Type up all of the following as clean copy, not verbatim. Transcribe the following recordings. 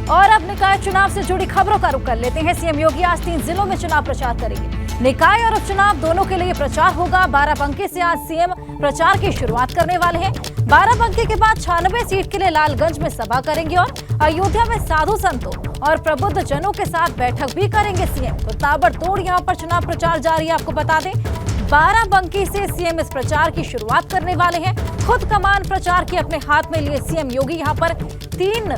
और अब निकाय चुनाव से जुड़ी खबरों का रुख कर लेते हैं। सीएम योगी आज 3 जिलों में चुनाव प्रचार करेंगे। निकाय और उपचुनाव दोनों के लिए प्रचार होगा। बाराबंकी से आज सीएम प्रचार की शुरुआत करने वाले हैं। बाराबंकी के बाद 96 सीट के लिए लालगंज में सभा करेंगे और अयोध्या में साधु संतों और प्रबुद्ध जनों के साथ बैठक भी करेंगे सीएम। तो ताबड़तोड़ यहाँ पर चुनाव प्रचार जारी है। आपको बता दें, बाराबंकी से सीएम इस प्रचार की शुरुआत करने वाले हैं। खुद कमान प्रचार की अपने हाथ में लिए सीएम योगी यहाँ पर 3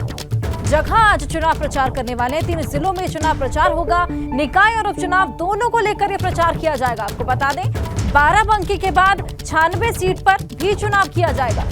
जगह आज चुनाव प्रचार करने वाले हैं। 3 जिलों में चुनाव प्रचार होगा। निकाय और उपचुनाव दोनों को लेकर ये प्रचार किया जाएगा। आपको बता दें, बाराबंकी के बाद 96 सीट पर भी चुनाव किया जाएगा।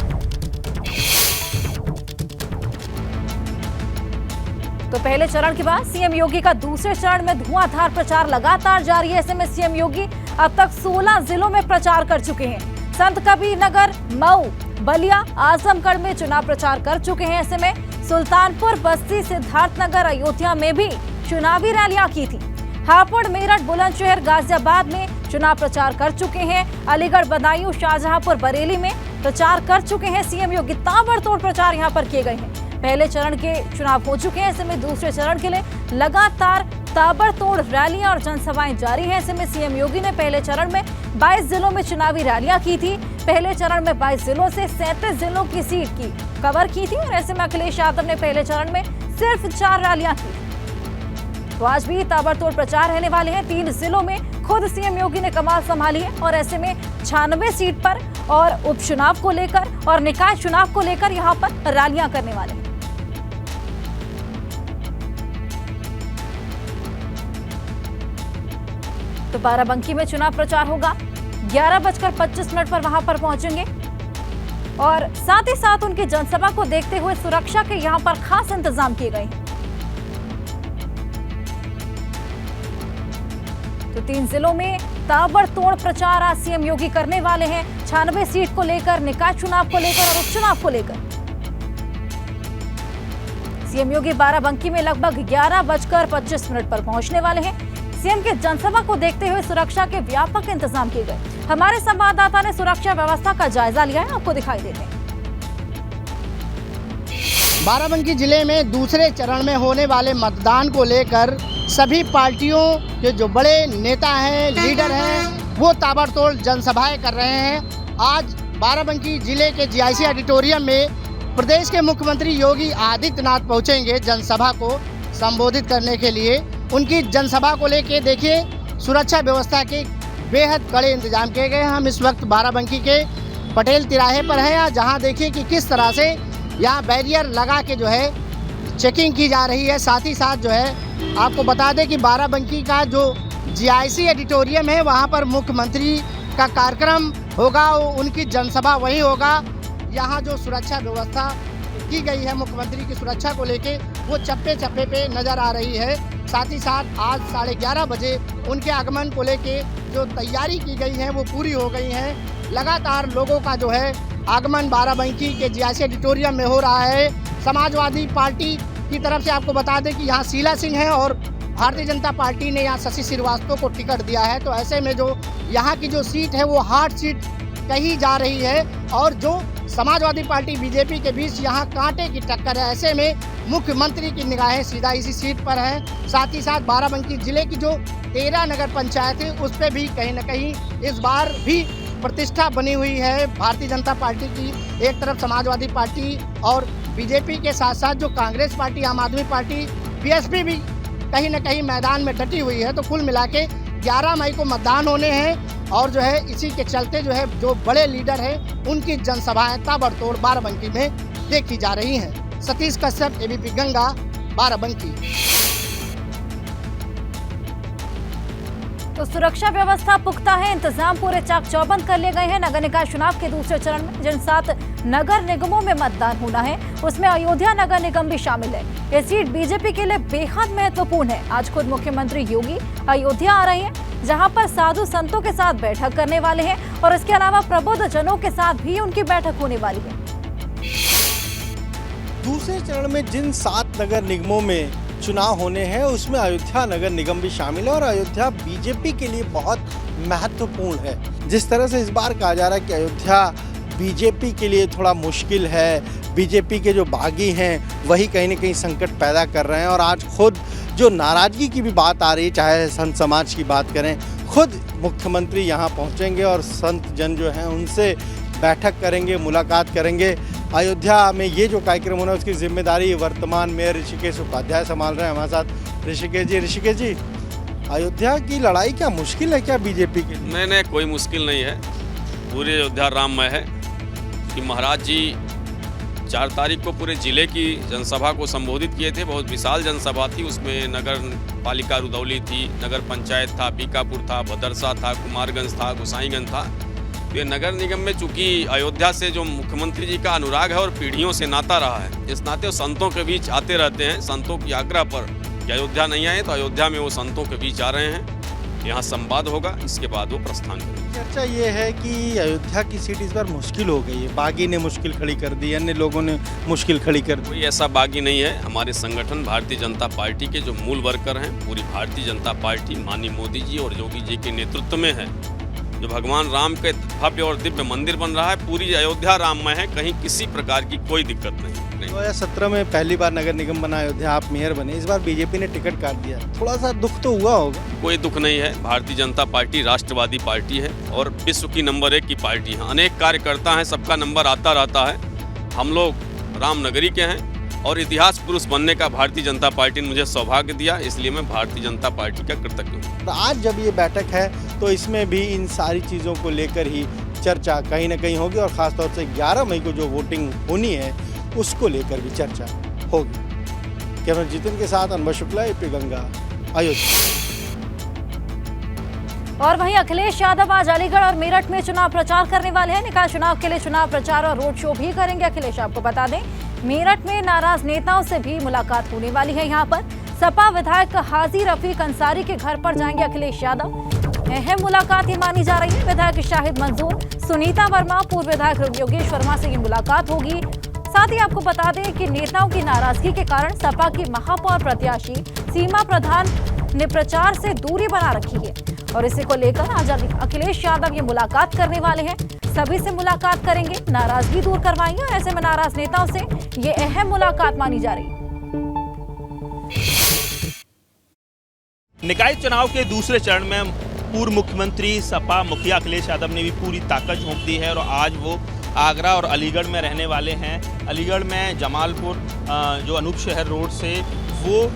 तो पहले चरण के बाद सीएम योगी का दूसरे चरण में धुआंधार प्रचार लगातार जारी है। ऐसे में सीएम योगी अब तक 16 जिलों में प्रचार कर चुके हैं। संत कबीर नगर, मऊ, बलिया, आजमगढ़ में चुनाव प्रचार कर चुके हैं। ऐसे में सुल्तानपुर, बस्ती, सिद्धार्थनगर, अयोध्या में भी चुनावी रैलियां की थी। हापुड़, मेरठ, बुलंदशहर, गाजियाबाद में चुनाव प्रचार कर चुके हैं। अलीगढ़, बदायूं, शाहजहांपुर, बरेली में प्रचार कर चुके हैं सीएम योगी। ताबड़तोड़ प्रचार यहां पर किए गए हैं। पहले चरण के चुनाव हो चुके हैं। ऐसे में दूसरे चरण के लिए लगातार ताबड़तोड़ रैलियां और जनसभाएं जारी हैं। ऐसे में सीएम योगी ने पहले चरण में 22 जिलों में चुनावी रैलियां की थी। पहले चरण में 22 जिलों से 37 जिलों की सीट की कवर की थी और ऐसे में अखिलेश यादव ने पहले चरण में सिर्फ 4 रैलियां की। तो आज भी ताबड़तोड़ प्रचार रहने वाले हैं। 3 जिलों में खुद सीएम योगी ने कमान संभाली है और ऐसे में 96 सीट पर और उपचुनाव को लेकर और निकाय चुनाव को लेकर यहाँ पर रैलियां करने वाले हैं। तो बाराबंकी में चुनाव प्रचार होगा। 11:25 पर वहां पर पहुंचेंगे और साथ ही साथ उनकी जनसभा को देखते हुए सुरक्षा के यहां पर खास इंतजाम किए गए हैं। तो 3 जिलों में ताबड़तोड़ प्रचार आज सीएम योगी करने वाले हैं। 96 सीट को लेकर, निकाय चुनाव को लेकर और उपचुनाव को लेकर। सीएम योगी बाराबंकी में लगभग 11:25 पर पहुंचने वाले हैं। सीएम के जनसभा को देखते हुए सुरक्षा के व्यापक इंतजाम किए गए। हमारे संवाददाता ने सुरक्षा व्यवस्था का जायजा लिया है, आपको दिखाई देते हैं। बाराबंकी जिले में दूसरे चरण में होने वाले मतदान को लेकर सभी पार्टियों के जो बड़े नेता हैं, लीडर हैं, वो ताबड़तोड़ जनसभाएं कर रहे हैं। आज बाराबंकी जिले के जीआईसी ऑडिटोरियम में प्रदेश के मुख्यमंत्री योगी आदित्यनाथ पहुंचेंगे जनसभा को संबोधित करने के लिए। उनकी जनसभा को लेके देखिए सुरक्षा व्यवस्था के बेहद कड़े इंतजाम किए गए हैं। हम इस वक्त बाराबंकी के पटेल तिराहे पर हैं, जहां देखिए कि किस तरह से यहाँ बैरियर लगा के जो है चेकिंग की जा रही है। साथ ही साथ जो है आपको बता दें कि बाराबंकी का जो जीआईसी ऑडिटोरियम है वहाँ पर मुख्यमंत्री का कार्यक्रम होगा, उनकी जनसभा वहीं होगा। यहाँ जो सुरक्षा व्यवस्था की गई है मुख्यमंत्री की सुरक्षा को लेके, वो चप्पे चप्पे पे नजर आ रही है। साथ ही साथ आज 11:30 बजे उनके आगमन को लेके जो तैयारी की गई है वो पूरी हो गई है। लगातार लोगों का जो है आगमन बाराबंकी के जीआईसी ऑडिटोरियम में हो रहा है। समाजवादी पार्टी की तरफ से आपको बता दें कि यहाँ शीला सिंह है और भारतीय जनता पार्टी ने यहाँ शशि श्रीवास्तव को टिकट दिया है। तो ऐसे में जो यहाँ की जो सीट है वो हार्ड सीट कही जा रही है और जो समाजवादी पार्टी बीजेपी के बीच यहाँ कांटे की टक्कर है। ऐसे में मुख्यमंत्री की निगाहें सीधा इसी सीट पर हैं। साथ ही साथ बाराबंकी जिले की जो 13 नगर पंचायत है उस पर भी कहीं न कहीं इस बार भी प्रतिष्ठा बनी हुई है भारतीय जनता पार्टी की। एक तरफ समाजवादी पार्टी और बीजेपी के साथ साथ जो कांग्रेस पार्टी, आम आदमी पार्टी, बीएसपी भी कहीं न कहीं मैदान में डटी हुई है। तो कुल मिला के 11 मई को मतदान होने हैं और जो है इसी के चलते जो है जो बड़े लीडर हैं उनकी जनसभाएं ताबड़तोड़ बाराबंकी में देखी जा रही हैं। सतीश कश्यप, एबीपी गंगा, बाराबंकी। तो सुरक्षा व्यवस्था पुख्ता है, इंतजाम पूरे चाक चौबंद कर लिए गए हैं। नगर निकाय चुनाव के दूसरे चरण में जिन 7 नगर निगमों में मतदान होना है उसमें अयोध्या नगर निगम भी शामिल है। ये सीट बीजेपी के लिए बेहद महत्वपूर्ण है। आज खुद मुख्यमंत्री योगी अयोध्या आ रहे हैं, जहां पर साधु संतों के साथ बैठक करने वाले हैं और इसके अलावा प्रबुद्ध जनों के साथ भी उनकी बैठक होने वाली है। दूसरे चरण में जिन 7 नगर निगमों में चुनाव होने हैं उसमें अयोध्या नगर निगम भी शामिल है और अयोध्या बीजेपी के लिए बहुत महत्वपूर्ण है। जिस तरह से इस बार कहा जा रहा है कि अयोध्या बीजेपी के लिए थोड़ा मुश्किल है। बीजेपी के जो बागी हैं वही कहीं ना कहीं संकट पैदा कर रहे हैं और आज खुद जो नाराज़गी की भी बात आ रही है, चाहे संत समाज की बात करें, खुद मुख्यमंत्री यहाँ पहुँचेंगे और संत जन जो हैं उनसे बैठक करेंगे, मुलाकात करेंगे। अयोध्या में ये जो कार्यक्रम होना है उसकी जिम्मेदारी वर्तमान मेयर ऋषिकेश उपाध्याय संभाल रहे हैं। हमारे साथ ऋषिकेश जी, अयोध्या की लड़ाई क्या मुश्किल है क्या बीजेपी के लिए? नहीं, कोई मुश्किल नहीं है। पूरे अयोध्या राममय है कि महाराज जी 4 तारीख को पूरे जिले की जनसभा को संबोधित किए थे। बहुत विशाल जनसभा थी, उसमें नगर पालिका रुदौली थी, नगर पंचायत था, पीकापुर था, भदरसा था, कुमारगंज था, गोसाईगंज था। तो ये नगर निगम में चूँकि अयोध्या से जो मुख्यमंत्री जी का अनुराग है और पीढ़ियों से नाता रहा है, इस नाते वो संतों के बीच आते रहते हैं। संतों की आग्रह पर कि अयोध्या नहीं आए तो अयोध्या में वो संतों के बीच आ रहे हैं। यहाँ संवाद होगा, इसके बाद वो प्रस्थान करेंगे। चर्चा ये है कि अयोध्या की सीट इस बार मुश्किल हो गई है। बागी ने मुश्किल खड़ी कर दी, अन्य लोगों ने मुश्किल खड़ी कर दी। कोई ऐसा बागी नहीं है। हमारे संगठन भारतीय जनता पार्टी के जो मूल वर्कर हैं, पूरी भारतीय जनता पार्टी माननीय मोदी जी और योगी जी के नेतृत्व में है। जो भगवान राम के भव्य और दिव्य मंदिर बन रहा है, पूरी अयोध्या राममय है, कहीं किसी प्रकार की कोई दिक्कत नहीं। 2017 में पहली बार नगर निगम बना अयोध्या, आप मेयर बने। इस बार बीजेपी ने टिकट काट दिया, थोड़ा सा दुख तो हुआ होगा? कोई दुख नहीं है। भारतीय जनता पार्टी राष्ट्रवादी पार्टी है और विश्व की नंबर 1 की पार्टी है। अनेक कार्यकर्ता हैं, सबका नंबर आता रहता है। हम लोग रामनगरी के हैं और इतिहास पुरुष बनने का भारतीय जनता पार्टी ने मुझे सौभाग्य दिया, इसलिए मैं भारतीय जनता पार्टी का कृतज्ञ हूँ। आज जब ये बैठक है तो इसमें भी इन सारी चीज़ों को लेकर ही चर्चा कहीं ना कहीं होगी और ख़ासतौर से 11 मई को जो वोटिंग होनी है उसको लेकर भी चर्चा होगी। कैमरा जितिन के साथ अनवर शुक्ला, एपी गंगा, अयोध्या। और वहीं अखिलेश यादव आज अलीगढ़ और मेरठ में चुनाव प्रचार करने वाले हैं। निकाय चुनाव के लिए चुनाव प्रचार और रोड शो भी करेंगे अखिलेश। आपको बता दें, मेरठ में नाराज नेताओं से भी मुलाकात होने वाली है। यहाँ पर सपा विधायक हाजी रफीक अंसारी के घर पर जाएंगे अखिलेश यादव। अहम मुलाकात ये मानी जा रही है। विधायक शाहिद मंजूर, सुनीता वर्मा, पूर्व विधायक योगेश वर्मा से ये मुलाकात होगी। साथ ही आपको बता दें कि नेताओं की नाराजगी के कारण सपा की महापौर प्रत्याशी सीमा प्रधान ने प्रचार से दूरी बना रखी है और इसी को लेकर आज अखिलेश यादव ये मुलाकात करने वाले हैं। सभी से मुलाकात करेंगे, नाराजगी दूर करवाएंगे और ऐसे में नाराज नेताओं से ये अहम मुलाकात मानी जा रही है। निकाय चुनाव के दूसरे चरण में पूर्व मुख्यमंत्री सपा मुखिया अखिलेश यादव ने भी पूरी ताकत झोंक दी है और आज वो आगरा और अलीगढ़ में रहने वाले हैं। अलीगढ़ में जमालपुर जो अनूप शहर रोड से वो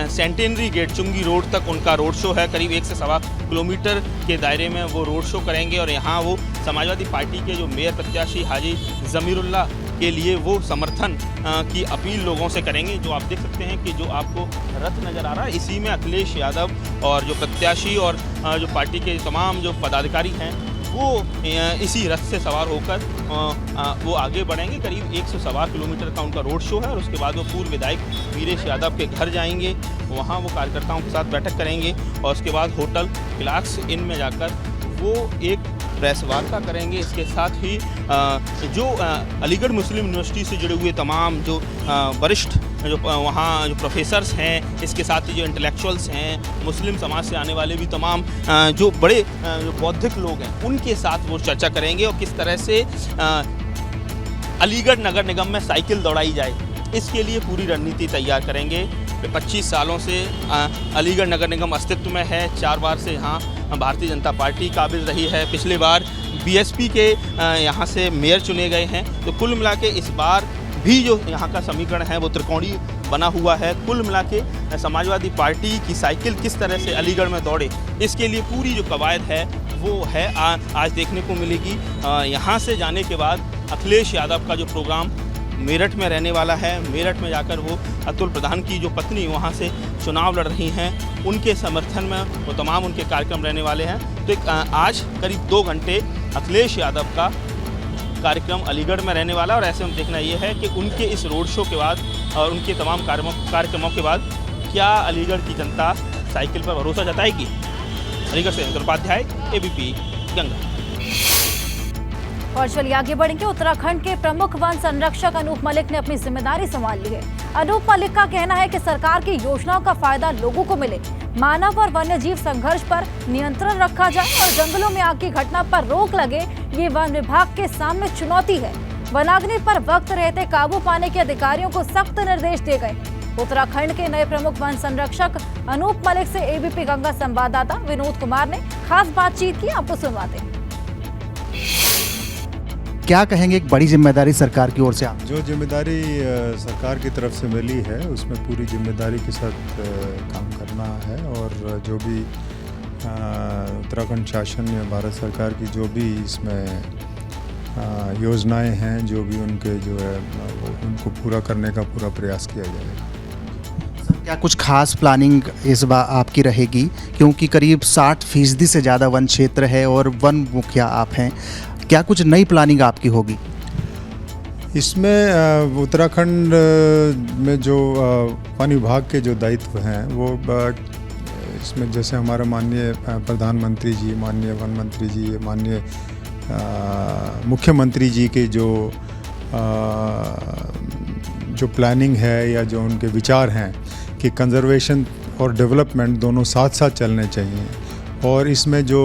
सेंटेनरी गेट चुंगी रोड तक उनका रोड शो है। करीब 1 से सवा किलोमीटर के दायरे में वो रोड शो करेंगे और यहाँ वो समाजवादी पार्टी के जो मेयर प्रत्याशी हाजी ज़मीरुल्लाह के लिए वो समर्थन की अपील लोगों से करेंगे। जो आप देख सकते हैं कि जो आपको रथ नज़र आ रहा है, इसी में अखिलेश यादव और जो प्रत्याशी और जो पार्टी के तमाम जो पदाधिकारी हैं वो इसी रथ से सवार होकर वो आगे बढ़ेंगे। करीब 1 से सवा किलोमीटर का उनका रोड शो है और उसके बाद वो पूर्व विधायक वीरेश यादव के घर जाएंगे। वहाँ वो कार्यकर्ताओं के साथ बैठक करेंगे और उसके बाद होटल क्लार्क्स इन में जाकर वो एक प्रेस वार्ता करेंगे। इसके साथ ही जो अलीगढ़ मुस्लिम यूनिवर्सिटी से जुड़े हुए तमाम जो वरिष्ठ जो वहाँ जो प्रोफेसर्स हैं, इसके साथ ही जो इंटेलेक्चुअल्स हैं, मुस्लिम समाज से आने वाले भी तमाम जो बड़े जो बौद्धिक लोग हैं, उनके साथ वो चर्चा करेंगे और किस तरह से अलीगढ़ नगर निगम में साइकिल दौड़ाई जाए, इसके लिए पूरी रणनीति तैयार करेंगे। 25 सालों से अलीगढ़ नगर निगम अस्तित्व में है। 4 बार से यहाँ भारतीय जनता पार्टी काबिज रही है। पिछले बार बीएसपी के यहाँ से मेयर चुने गए हैं। तो कुल मिला के इस बार भी जो यहाँ का समीकरण है वो त्रिकोणीय बना हुआ है। कुल मिला के समाजवादी पार्टी की साइकिल किस तरह से अलीगढ़ में दौड़े, इसके लिए पूरी जो कवायद है वो है आज देखने को मिलेगी। यहाँ से जाने के बाद अखिलेश यादव का जो प्रोग्राम मेरठ में रहने वाला है, मेरठ में जाकर वो अतुल प्रधान की जो पत्नी वहाँ से चुनाव लड़ रही हैं, उनके समर्थन में वो तमाम उनके कार्यक्रम रहने वाले हैं। तो आज करीब 2 घंटे अखिलेश यादव का कार्यक्रम अलीगढ़ में रहने वाला और ऐसे में देखना ये है कि उनके इस रोड शो के बाद और उनके तमाम कार्यक्रमों के बाद क्या अलीगढ़ की जनता साइकिल पर भरोसा जताएगी। अलीगढ़ से उपाध्याय, एबीपी गंगा। और चलिए आगे बढ़ेंगे। उत्तराखंड के प्रमुख वन संरक्षक अनूप मलिक ने अपनी जिम्मेदारी संभाल ली है। अनूप मलिक का कहना है कि सरकार की योजनाओं का फायदा लोगों को मिले, मानव और वन्य जीव संघर्ष पर नियंत्रण रखा जाए और जंगलों में आग की घटना पर रोक लगे, ये वन विभाग के सामने चुनौती है। वनाग्नि पर वक्त रहते काबू पाने के अधिकारियों को सख्त निर्देश दिए गए। उत्तराखंड के नए प्रमुख वन संरक्षक अनूप मलिक से एबीपी गंगा संवाददाता विनोद कुमार ने खास बातचीत की, आपको सुनवाते हैं। क्या कहेंगे, एक बड़ी जिम्मेदारी सरकार की ओर से आप? जो जिम्मेदारी सरकार की तरफ से मिली है उसमें पूरी जिम्मेदारी के साथ काम करना है, और जो भी उत्तराखंड शासन या भारत सरकार की जो भी इसमें योजनाएं हैं, जो भी उनके जो है उनको पूरा करने का पूरा प्रयास किया जाएगा। क्या कुछ खास प्लानिंग इस बार आपकी रहेगी, क्योंकि करीब 60% से ज़्यादा वन क्षेत्र है और वन मुखिया आप हैं, क्या कुछ नई प्लानिंग आपकी होगी? इसमें उत्तराखंड में जो वन विभाग के जो दायित्व हैं वो इसमें जैसे हमारा माननीय प्रधानमंत्री जी, माननीय वन मंत्री जी, माननीय मुख्यमंत्री जी के जो प्लानिंग है या जो उनके विचार हैं कि कंजर्वेशन और डेवलपमेंट दोनों साथ साथ चलने चाहिए, और इसमें जो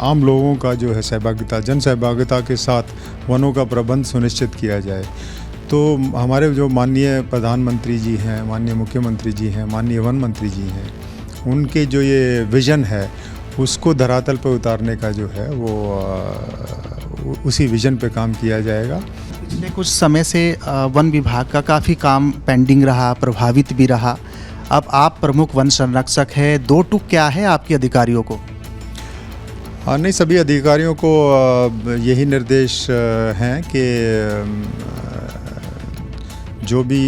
आम लोगों का जो है सहभागिता, जन सहभागिता के साथ वनों का प्रबंध सुनिश्चित किया जाए। तो हमारे जो माननीय प्रधानमंत्री जी हैं, माननीय मुख्यमंत्री जी हैं, माननीय वन मंत्री जी हैं, उनके जो ये विज़न है उसको धरातल पर उतारने का जो है वो उसी विज़न पे काम किया जाएगा। पिछले कुछ समय से वन विभाग का काफ़ी काम पेंडिंग रहा, प्रभावित भी रहा। अब आप प्रमुख वन संरक्षक हैं, दो टूक क्या है आपके अधिकारियों को? नहीं, सभी अधिकारियों को यही निर्देश हैं कि जो भी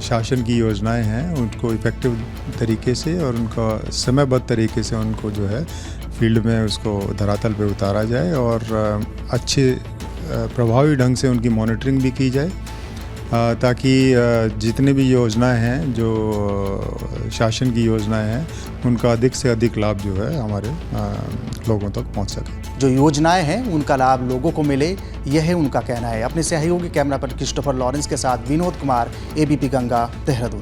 शासन की योजनाएं हैं उनको इफ़ेक्टिव तरीके से और उनका समयबद्ध तरीके से उनको जो है फील्ड में उसको धरातल पे उतारा जाए, और अच्छे प्रभावी ढंग से उनकी मॉनिटरिंग भी की जाए, ताकि जितनी भी योजनाएं हैं, जो शासन की योजनाएं हैं, उनका अधिक से अधिक लाभ जो है हमारे लोगों तक पहुंच सके। जो योजनाएं हैं उनका लाभ लोगों को मिले, यह है उनका कहना है। अपने सहयोगी कैमरा पर क्रिस्टोफर लॉरेंस के साथ विनोद कुमार, एबीपी गंगा, देहरादून।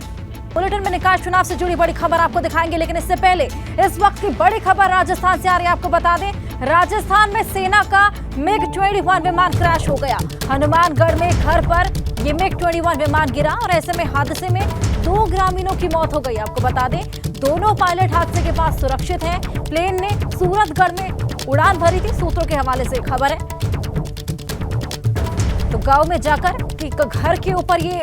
बुलेटिन में निकाय चुनाव से जुड़ी बड़ी खबर आपको दिखाएंगे, लेकिन इससे पहले इस वक्त की बड़ी खबर राजस्थान से आ रही है। आपको बता दें, राजस्थान में सेना का MiG-21 विमान क्रैश हो गया। हनुमानगढ़ में घर पर ये MiG-21 विमान गिरा और ऐसे में हादसे में 2 ग्रामीणों की मौत हो गई। आपको बता दें, दोनों पायलट हादसे के बाद सुरक्षित हैं। प्लेन ने सूरतगढ़ में उड़ान भरी थी, सूत्रों के हवाले से खबर है। तो गांव में जाकर घर के ऊपर ये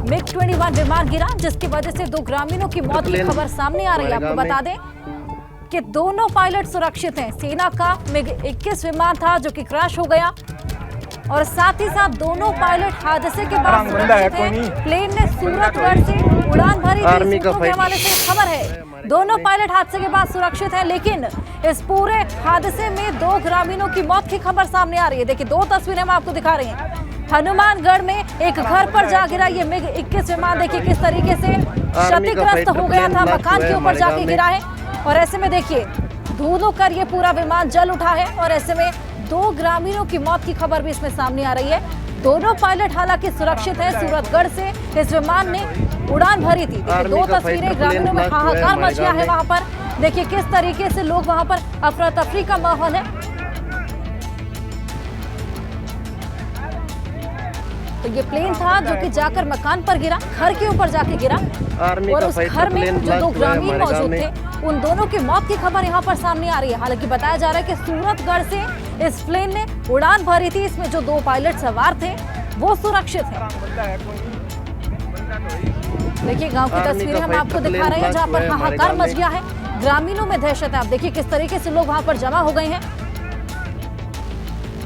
MiG-21 विमान गिरा, जिसकी वजह से 2 ग्रामीणों की मौत की खबर सामने आ रही है। आपको बता दें कि दोनों पायलट सुरक्षित हैं। सेना का MiG-21 विमान था जो कि क्रैश हो गया, और साथ ही साथ दोनों पायलट हादसे के बाद सुरक्षित हैं। प्लेन ने सूरतगढ़ से उड़ान भरी थी, सूत्रों के हवाले से खबर है। दोनों पायलट हादसे के बाद सुरक्षित हैं, लेकिन इस पूरे हादसे में 2 ग्रामीणों की मौत की खबर सामने आ रही है। देखिए, 2 तस्वीरें हम आपको दिखा रहे हैं। हनुमानगढ़ में एक घर पर जा गिरा ये MiG-21 विमान, देखिए किस तरीके से क्षतिग्रस्त हो गया था, मकान के ऊपर जाके गिरा है, और ऐसे में देखिए धू कर ये पूरा विमान जल उठा है, और ऐसे में 2 ग्रामीणों की मौत की खबर भी इसमें सामने आ रही है। दोनों पायलट हालांकि सुरक्षित है। सूरतगढ़ से इस विमान ने उड़ान भरी थी। देखिए, 2 तस्वीरें, ग्रामीणों में हाहाकार मच गया है वहां पर। देखिए किस तरीके से लोग वहां पर, अफरा तफरी का माहौल है। तो ये प्लेन था जो कि जाकर मकान पर गिरा, घर के ऊपर जाके गिरा, और उस घर में जो 2 ग्रामीण मौजूद थे, उन दोनों की मौत की खबर यहाँ पर सामने आ रही है। हालांकि बताया जा रहा है कि सूरतगढ़ से इस प्लेन ने उड़ान भरी थी, इसमें जो 2 पायलट सवार थे वो सुरक्षित हैं। देखिए, गांव की तस्वीरें हम आपको दिखा रहे हैं, जहाँ पर हाहाकार मच गया है, ग्रामीणों में दहशत है। आप देखिए किस तरीके से लोग वहां पर जमा हो गए हैं,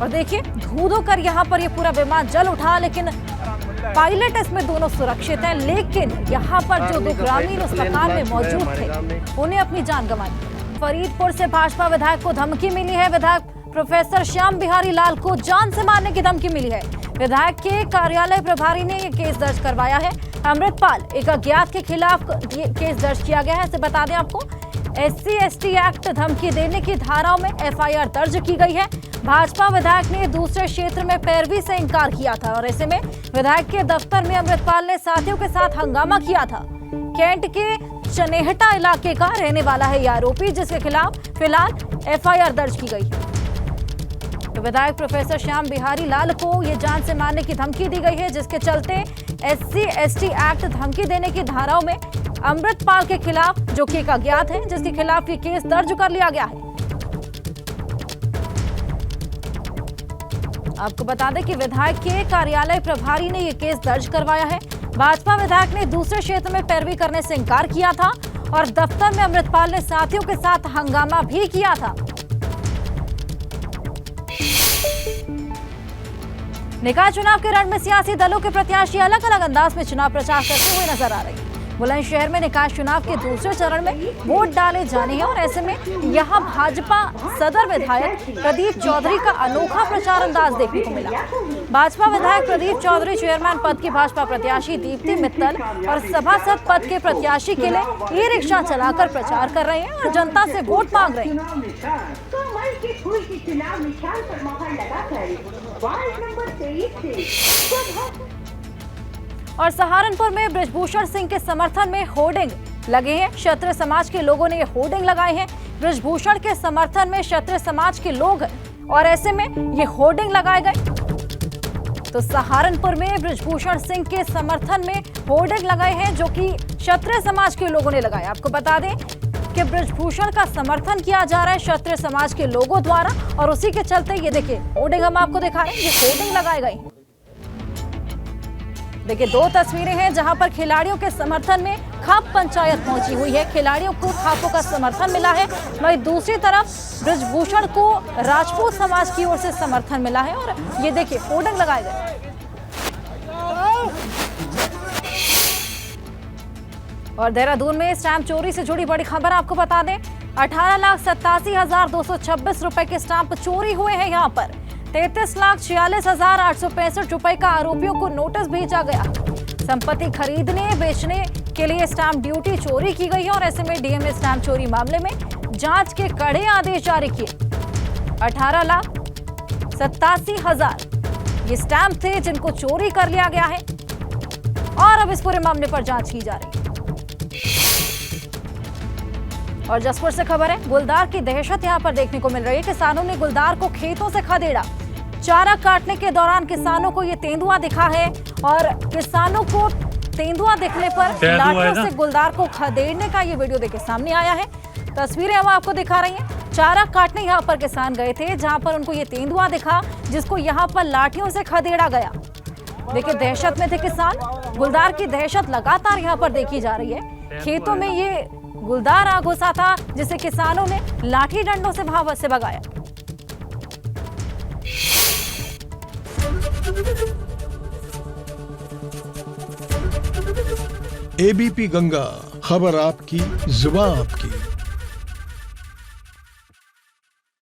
और देखिए धू कर यहाँ पर ये पूरा विमान जल उठा, लेकिन पायलट इसमें दोनों सुरक्षित हैं। लेकिन यहाँ पर जो 2 ग्रामीण उस मकान में मौजूद थे, उन्हें अपनी जान गंवानी। फरीदपुर से भाजपा विधायक को धमकी मिली है। विधायक प्रोफेसर श्याम बिहारी लाल को जान से मारने की धमकी मिली है। विधायक के कार्यालय प्रभारी ने ये केस दर्ज करवाया है। अमृतपाल, एक अज्ञात के खिलाफ ये केस दर्ज किया गया है। इसे बता दें आपको, SC/ST एक्ट, धमकी देने की धाराओं में FIR दर्ज की गई है। भाजपा विधायक ने दूसरे क्षेत्र में पैरवी से इनकार किया था, और ऐसे में विधायक के दफ्तर में अमृतपाल ने साथियों के साथ हंगामा किया था। कैंट के चनेहटा इलाके का रहने वाला है ये आरोपी, जिसके खिलाफ फिलहाल FIR दर्ज की गई है। विधायक प्रोफेसर श्याम बिहारी लाल को ये जान से मारने की धमकी दी गई है, जिसके चलते SC/ST एक्ट धमकी देने की धाराओं में अमृतपाल के खिलाफ, जो कि एक अज्ञात है, जिसके खिलाफ ये केस दर्ज कर लिया गया है। आपको बता दें कि विधायक के कार्यालय प्रभारी ने यह केस दर्ज करवाया है। भाजपा विधायक ने दूसरे क्षेत्र में पैरवी करने से इनकार किया था और दफ्तर में अमृतपाल ने साथियों के साथ हंगामा भी किया था। निकाय चुनाव के रण में सियासी दलों के प्रत्याशी अलग अलग अंदाज में चुनाव प्रचार करते हुए नजर आ रहे हैं। बुलंदशहर में निकाय चुनाव के दूसरे चरण में वोट डाले जाने हैं और ऐसे में यहां भाजपा सदर विधायक प्रदीप चौधरी का अनोखा प्रचार अंदाज देखने को मिला। भाजपा विधायक प्रदीप चौधरी चेयरमैन पद की भाजपा प्रत्याशी दीप्ति मित्तल और सभासद पद के प्रत्याशी के लिए ई-रिक्शा चलाकर प्रचार कर रहे हैं और जनता से वोट मांग रहे हैं। और सहारनपुर में बृजभूषण सिंह के समर्थन में होर्डिंग लगे हैं। क्षत्रिय समाज के लोगों ने ये होर्डिंग लगाए हैं। बृजभूषण के समर्थन में क्षत्रिय समाज के लोग और ऐसे में ये होर्डिंग लगाए गए। तो सहारनपुर में बृजभूषण सिंह के समर्थन में होर्डिंग लगाए हैं, जो कि क्षत्रिय समाज के लोगों ने लगाए। आपको बता दें कि बृजभूषण का समर्थन किया जा रहा है क्षत्रिय समाज के लोगों द्वारा और उसी के चलते ये देखिए होर्डिंग हम आपको दिखा रहे हैं, ये होर्डिंग लगाए गए हैं। देखिए दो तस्वीरें हैं जहां पर खिलाड़ियों के समर्थन में खाप पंचायत पहुंची हुई है। खिलाड़ियों को खापों का समर्थन मिला है, वहीं दूसरी तरफ बृजभूषण को राजपूत समाज की ओर से समर्थन मिला है और ये देखिए होर्डिंग लगाए गए। और देहरादून में स्टैंप चोरी से जुड़ी बड़ी खबर आपको बता दें, 18,87,226 रुपए के स्टैंप चोरी हुए हैं। यहाँ पर 33,46,865 रुपए का आरोपियों को नोटिस भेजा गया। संपत्ति खरीदने बेचने के लिए स्टैंप ड्यूटी चोरी की गई है और ऐसे में डीएम ने स्टैंप चोरी मामले में जांच के कड़े आदेश जारी किए। 18,87,000 ये स्टैंप थे जिनको चोरी कर लिया गया है और अब इस पूरे मामले पर जांच की जा रही है। और जसपुर से खबर है, गुलदार की दहशत यहां पर देखने को मिल रही है। किसानों ने गुलदार को खेतों से खदेड़ा। चारा काटने के दौरान किसानों को ये तेंदुआ दिखा है और किसानों को तेंदुआ दिखने पर लाठियों से गुलदार को खदेड़ने का ये वीडियो देखिए सामने आया है। तस्वीरें हम आपको दिखा रही हैं। चारा काटने यहाँ पर किसान गए थे, जहां पर उनको ये तेंदुआ दिखा जिसको यहाँ पर लाठियों से खदेड़ा गया। देखिए दहशत में थे किसान। गुलदार की दहशत लगातार यहाँ पर देखी जा रही है। खेतों में ये गुलदार आ घुसा था जिसे किसानों ने लाठी डंडों से भाव से भगाया। एबीपी गंगा, खबर आपकी, जुबान आपकी।